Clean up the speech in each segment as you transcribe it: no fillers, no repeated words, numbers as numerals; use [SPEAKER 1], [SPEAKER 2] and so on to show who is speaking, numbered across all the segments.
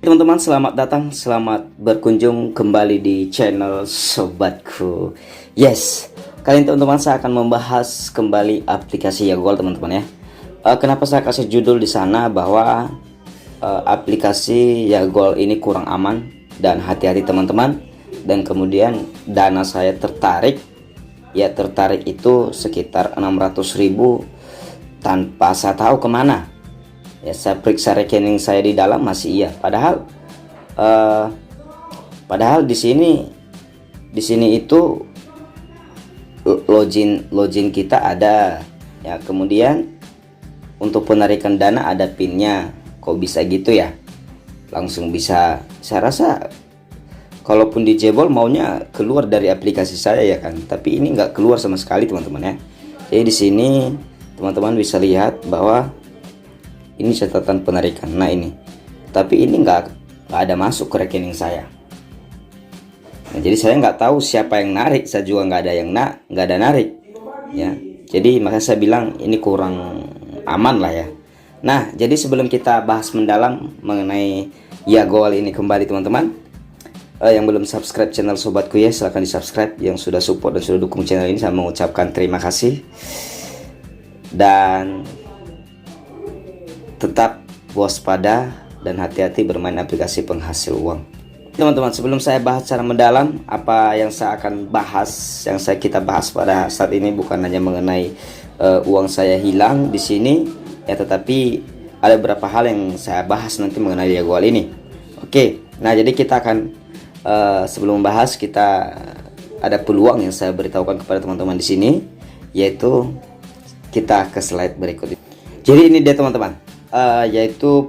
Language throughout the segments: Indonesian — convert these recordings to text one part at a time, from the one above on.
[SPEAKER 1] Teman-teman, selamat datang, selamat berkunjung kembali di channel Sobatku. Yes, kali ini teman-teman saya akan membahas kembali aplikasi Yagol teman-teman ya. Kenapa saya kasih judul di sana bahwa aplikasi Yagol ini kurang aman dan hati-hati teman-teman. Dan kemudian dana saya tertarik, ya tertarik itu sekitar 600.000 tanpa saya tahu kemana. Ya, saya periksa rekening saya di dalam masih iya. Padahal di sini itu login kita ada. Ya, kemudian untuk penarikan dana ada pinnya. Kok bisa gitu ya? Langsung bisa. Saya rasa kalaupun dijebol maunya keluar dari aplikasi saya ya kan. Tapi ini nggak keluar sama sekali teman-teman ya. Jadi di sini teman-teman bisa lihat bahwa ini catatan penarikan. Nah ini, tapi ini nggak ada masuk ke rekening saya. Nah, jadi saya nggak tahu siapa yang narik. Saya juga nggak ada narik. Ya, jadi makanya saya bilang ini kurang aman lah ya. Nah, jadi sebelum kita bahas mendalam mengenai Yagol ini kembali teman-teman, yang belum subscribe channel Sobatku ya silahkan di subscribe. Yang sudah support dan sudah dukung channel ini saya mengucapkan terima kasih. Dan tetap waspada dan hati-hati bermain aplikasi penghasil uang. Teman-teman, sebelum saya bahas secara mendalam apa yang saya akan bahas, kita bahas pada saat ini bukan hanya mengenai uang saya hilang di sini ya, tetapi ada beberapa hal yang saya bahas nanti mengenai Yagol ini. Oke, nah jadi kita akan sebelum membahas, kita ada peluang yang saya beritahukan kepada teman-teman di sini, yaitu kita ke slide berikut. Jadi ini dia teman-teman. Yaitu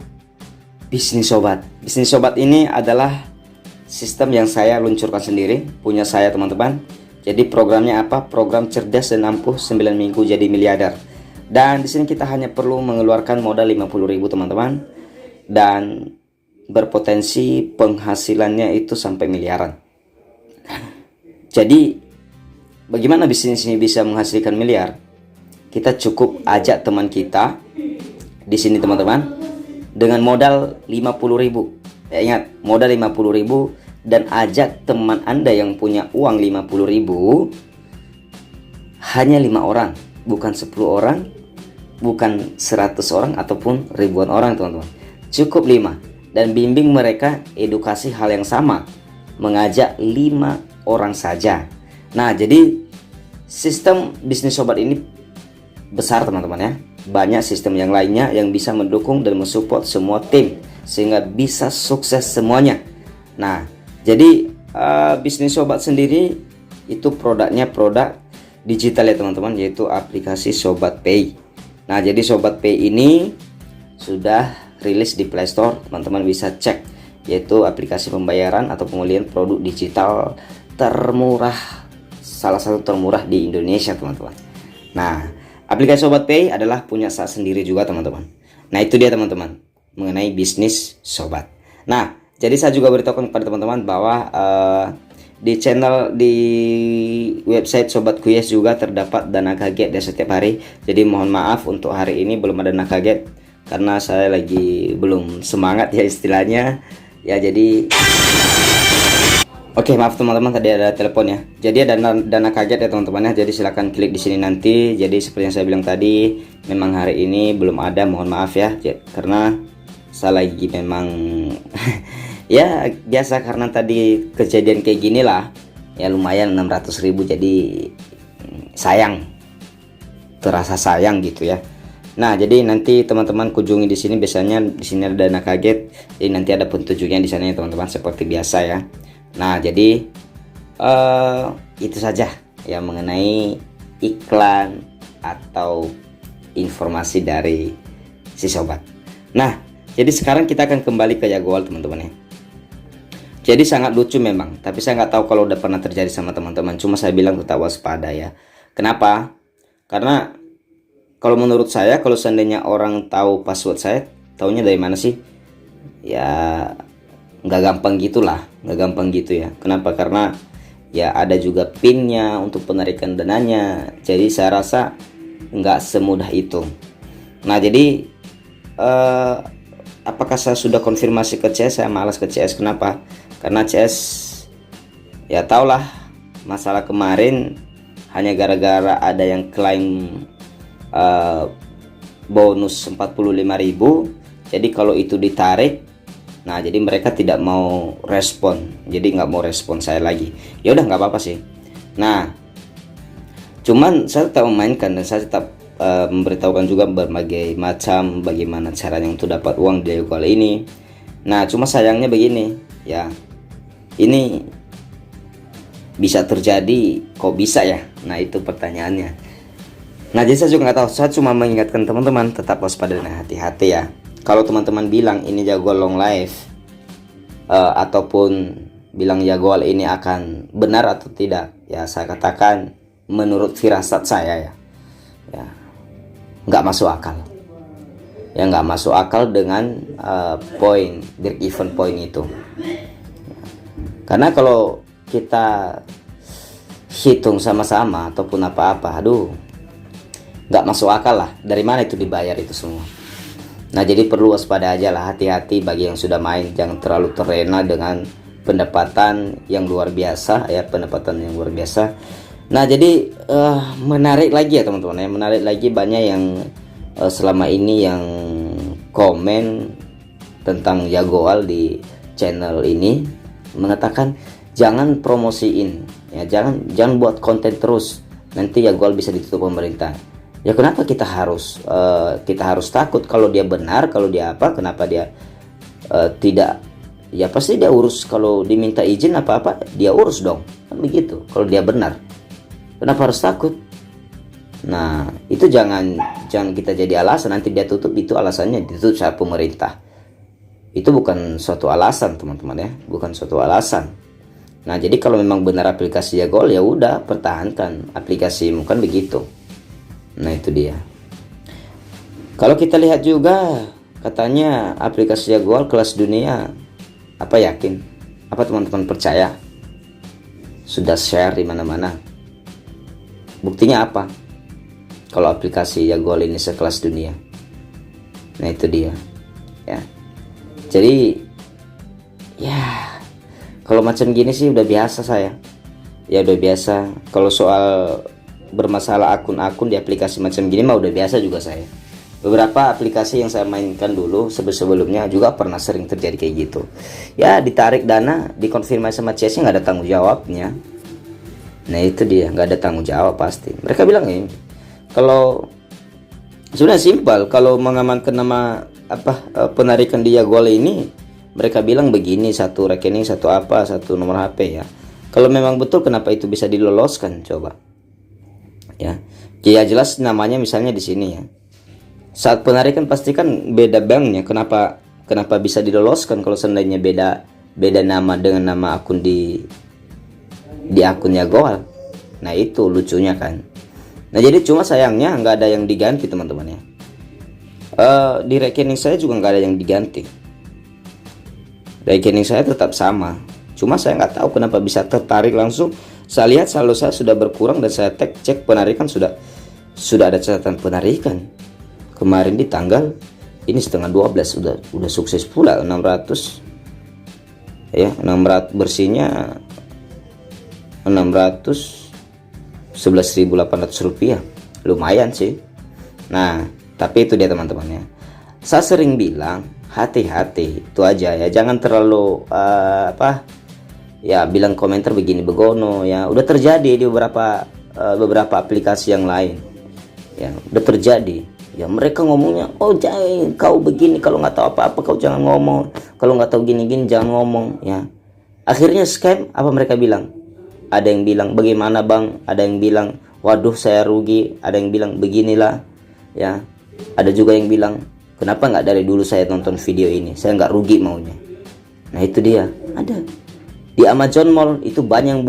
[SPEAKER 1] bisnis sobat. Bisnis sobat ini adalah sistem yang saya luncurkan sendiri, punya saya teman-teman. Jadi programnya apa? Program cerdas dan ampuh 9 minggu jadi miliarder. Dan di sini kita hanya perlu mengeluarkan modal 50.000 teman-teman, dan berpotensi penghasilannya itu sampai miliaran. Jadi bagaimana bisnis ini bisa menghasilkan miliar? Kita cukup ajak teman kita di sini teman-teman dengan modal 50.000. Ya, ingat modal 50.000, dan ajak teman Anda yang punya uang 50.000 hanya 5 orang, bukan 10 orang, bukan 100 orang ataupun ribuan orang teman-teman. Cukup 5, dan bimbing mereka edukasi hal yang sama, mengajak 5 orang saja. Nah, jadi sistem bisnis sobat ini besar teman-teman ya. Banyak sistem yang lainnya yang bisa mendukung dan mensupport semua tim sehingga bisa sukses semuanya. Nah, jadi bisnis sobat sendiri itu produknya produk digital ya teman-teman, yaitu aplikasi Sobat Pay. Nah, jadi Sobat Pay ini sudah rilis di Play Store, teman-teman bisa cek, yaitu aplikasi pembayaran atau pembelian produk digital termurah, salah satu termurah di Indonesia teman-teman. Nah, aplikasi Sobat Pay adalah punya saya sendiri juga teman-teman. Nah, itu dia teman-teman mengenai bisnis sobat. Nah, jadi saya juga beritahukan kepada teman-teman bahwa di website Sobatku Yes juga terdapat dana kaget ya setiap hari. Jadi mohon maaf untuk hari ini belum ada dana kaget karena saya lagi belum semangat ya istilahnya. Ya jadi oke, maaf teman-teman, tadi ada telepon ya. Jadi ada dana kaget ya teman-teman ya. Jadi silahkan klik di sini nanti. Jadi seperti yang saya bilang tadi, memang hari ini belum ada, mohon maaf ya. Karena saya lagi memang ya biasa, karena tadi kejadian kayak gini lah. Ya lumayan 600.000, jadi sayang. Terasa sayang gitu ya. Nah, jadi nanti teman-teman kunjungi di sini, biasanya di sini ada dana kaget. Jadi nanti ada petunjuknya di sana ya teman-teman, seperti biasa ya. Nah, jadi itu saja ya mengenai iklan atau informasi dari si sobat. Nah, jadi sekarang kita akan kembali ke Yagol teman-teman ya. Jadi sangat lucu memang, tapi saya nggak tahu kalau udah pernah terjadi sama teman-teman. Cuma saya bilang tetap waspada ya. Kenapa? Karena kalau menurut saya, kalau seandainya orang tahu password saya, taunya dari mana sih? Ya nggak gampang gitulah, nggak gampang gitu ya. Kenapa? Karena ya ada juga pinnya untuk penarikan dananya. Jadi saya rasa nggak semudah itu. Nah, jadi apakah saya sudah konfirmasi ke CS? Saya malas ke CS. Kenapa? Karena CS ya tahulah masalah kemarin hanya gara-gara ada yang klaim bonus 45.000. Jadi kalau itu ditarik, nah jadi mereka tidak mau respon, jadi nggak mau respon saya lagi. Ya udah nggak apa-apa sih. Nah, cuman saya tetap memainkan dan saya tetap memberitahukan juga berbagai macam bagaimana caranya untuk dapat uang di Yagol ini. Nah, cuma sayangnya begini, ya ini bisa terjadi, kok bisa ya? Nah itu pertanyaannya. Nah jadi saya juga nggak tahu. Saya cuma mengingatkan teman-teman tetap waspada dan hati-hati ya. Kalau teman-teman bilang ini Yagol long life, ataupun bilang Yagol ini akan benar atau tidak, ya saya katakan menurut firasat saya ya nggak masuk akal. Ya nggak masuk akal dengan poin break even point itu. Karena kalau kita hitung sama-sama ataupun apa-apa, aduh nggak masuk akal lah. Dari mana itu dibayar itu semua? Nah jadi perlu waspada aja lah, hati-hati bagi yang sudah main, jangan terlalu terlena dengan pendapatan yang luar biasa ya, pendapatan yang luar biasa. Nah jadi menarik lagi ya teman-teman ya, menarik lagi banyak yang selama ini yang komen tentang Yagol di channel ini mengatakan jangan promosiin ya, jangan buat konten terus, nanti Yagol bisa ditutup pemerintah. Ya kenapa kita harus takut? Kalau dia benar, kalau dia apa, kenapa dia tidak? Ya pasti dia urus. Kalau diminta izin apa-apa dia urus dong, kan begitu. Kalau dia benar, kenapa harus takut? Nah itu jangan kita jadi alasan nanti dia tutup, itu alasannya ditutup sama pemerintah. Itu bukan suatu alasan teman-teman ya, bukan suatu alasan. Nah jadi kalau memang benar aplikasi Yagol, ya udah pertahankan aplikasimu, kan begitu. Nah itu dia. Kalau kita lihat juga katanya aplikasi Yagol kelas dunia. Apa yakin? Apa teman-teman percaya? Sudah share di mana-mana. Buktinya apa? Kalau aplikasi Yagol ini sekelas dunia. Nah itu dia. Ya. Jadi ya kalau macam gini sih udah biasa saya. Ya udah biasa. Kalau soal bermasalah akun-akun di aplikasi macam gini mah udah biasa juga saya. Beberapa aplikasi yang saya mainkan dulu sebelumnya juga pernah sering terjadi kayak gitu. Ya ditarik dana, dikonfirmasi sama CS nggak ada tanggung jawabnya. Nah itu dia, nggak ada tanggung jawab pasti. Mereka bilang ini, kalau sebenarnya simpel, kalau mengamankan nama penarikan di Yagol ini, mereka bilang begini, satu rekening, satu apa, satu nomor HP ya. Kalau memang betul kenapa itu bisa diloloskan coba? Ya jelas namanya misalnya di sini ya, saat penarikan pasti kan beda banknya, kenapa bisa diloloskan kalau seandainya beda nama dengan nama akun di akun Yagol. Nah itu lucunya kan. Nah jadi cuma sayangnya nggak ada yang diganti teman-teman ya. Di rekening saya juga nggak ada yang diganti, rekening saya tetap sama, cuma saya nggak tahu kenapa bisa tertarik langsung. Saya lihat saldo saya sudah berkurang dan saya cek penarikan sudah ada catatan penarikan kemarin di tanggal ini setengah 12 udah sukses pula 600 ya, 600 bersihnya 611.800 rupiah, lumayan sih. Nah tapi itu dia teman-teman ya, saya sering bilang hati-hati itu aja ya, jangan terlalu ya bilang komentar begini begono ya. Udah terjadi di beberapa aplikasi yang lain ya, udah terjadi ya. Mereka ngomongnya, oh jangan kau begini, kalau nggak tahu apa-apa kau jangan ngomong, kalau nggak tahu gini-gini jangan ngomong ya. Akhirnya scam. Apa mereka bilang? Ada yang bilang bagaimana bang, ada yang bilang waduh saya rugi, ada yang bilang beginilah ya, ada juga yang bilang kenapa nggak dari dulu saya nonton video ini, saya nggak rugi maunya. Nah itu dia, ada di Amazon Mall itu banyak yang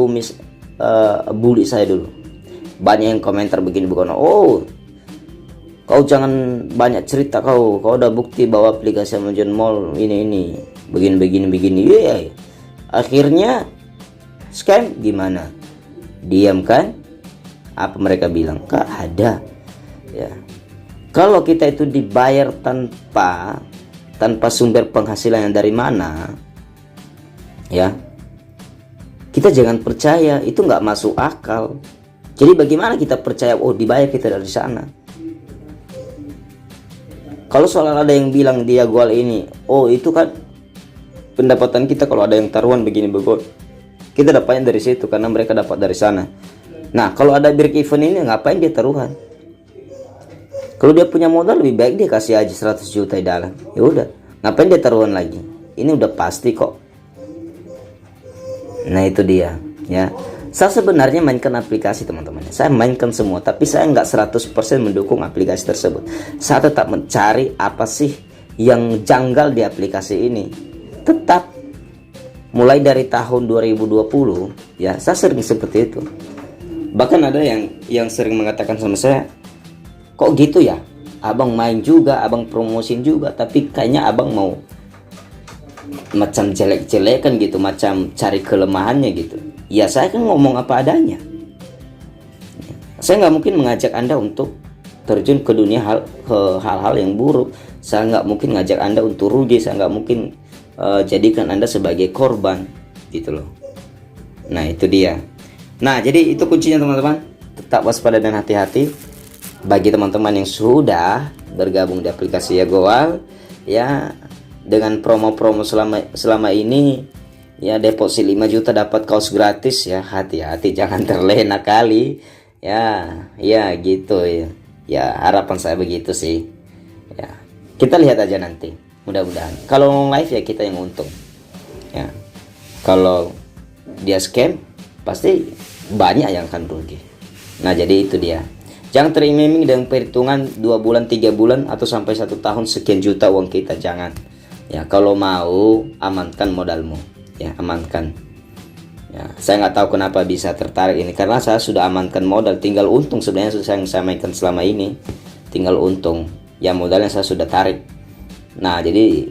[SPEAKER 1] bully saya dulu, banyak yang komentar begini bukan, oh kau jangan banyak cerita, kau udah bukti bahwa aplikasi Amazon Mall ini begini yeah. Akhirnya scam gimana? Diam kan? Apa mereka bilang? Gak ada ya. Kalau kita itu dibayar tanpa tanpa sumber penghasilan yang dari mana, ya kita jangan percaya, itu nggak masuk akal. Jadi bagaimana kita percaya oh dibayar kita dari sana? Kalau soal ada yang bilang dia goal ini, oh itu kan pendapatan kita kalau ada yang taruhan begini begol, kita dapatnya dari situ karena mereka dapat dari sana. Nah kalau ada break even ini ngapain dia taruhan? Kalau dia punya modal lebih baik dia kasih aja 100 juta di dalam. Ya udah, ngapain dia taruhan lagi? Ini udah pasti kok. Nah itu dia, ya. Saya sebenarnya mainkan aplikasi teman-teman. Saya mainkan semua, tapi saya nggak 100% mendukung aplikasi tersebut. Saya tetap mencari apa sih yang janggal di aplikasi ini. Tetap mulai dari tahun 2020, ya saya sering seperti itu. Bahkan ada yang sering mengatakan sama saya, kok gitu ya? Abang main juga, abang promosin juga, tapi kayaknya abang mau macam jelek-jelekan gitu, macam cari kelemahannya gitu. Ya saya kan ngomong apa adanya. Saya nggak mungkin mengajak Anda untuk terjun ke dunia hal-hal yang buruk. Saya nggak mungkin ngajak Anda untuk rugi. Saya nggak mungkin jadikan Anda sebagai korban gitu loh. Nah itu dia. Nah jadi itu kuncinya teman-teman. Tetap waspada dan hati-hati. Bagi teman-teman yang sudah bergabung di aplikasi YaGoal, ya dengan promo-promo selama ini, ya deposit 5 juta dapat kaos gratis, ya hati-hati jangan terlena kali, ya gitu ya. Ya harapan saya begitu sih, ya kita lihat aja nanti, mudah-mudahan kalau live ya kita yang untung, ya kalau dia scam pasti banyak yang akan rugi. Nah jadi itu dia, jangan teriming-iming dengan perhitungan 2 bulan 3 bulan atau sampai 1 tahun sekian juta uang kita, jangan. Ya kalau mau amankan modalmu, ya amankan. Ya saya nggak tahu kenapa bisa tertarik ini, karena saya sudah amankan modal, tinggal untung sebenarnya yang saya mainkan selama ini, tinggal untung. Ya modalnya saya sudah tarik. Nah jadi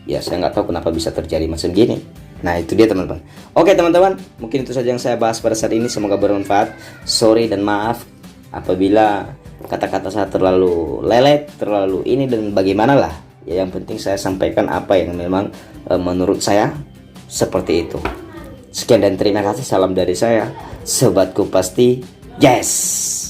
[SPEAKER 1] ya saya nggak tahu kenapa bisa terjadi macam gini. Nah itu dia teman-teman. Oke teman-teman, mungkin itu saja yang saya bahas pada saat ini, semoga bermanfaat. Sorry dan maaf apabila kata-kata saya terlalu lelet, terlalu ini dan bagaimana lah. Ya yang penting saya sampaikan apa yang memang menurut saya seperti itu. Sekian dan terima kasih, salam dari saya, sobatku pasti yes.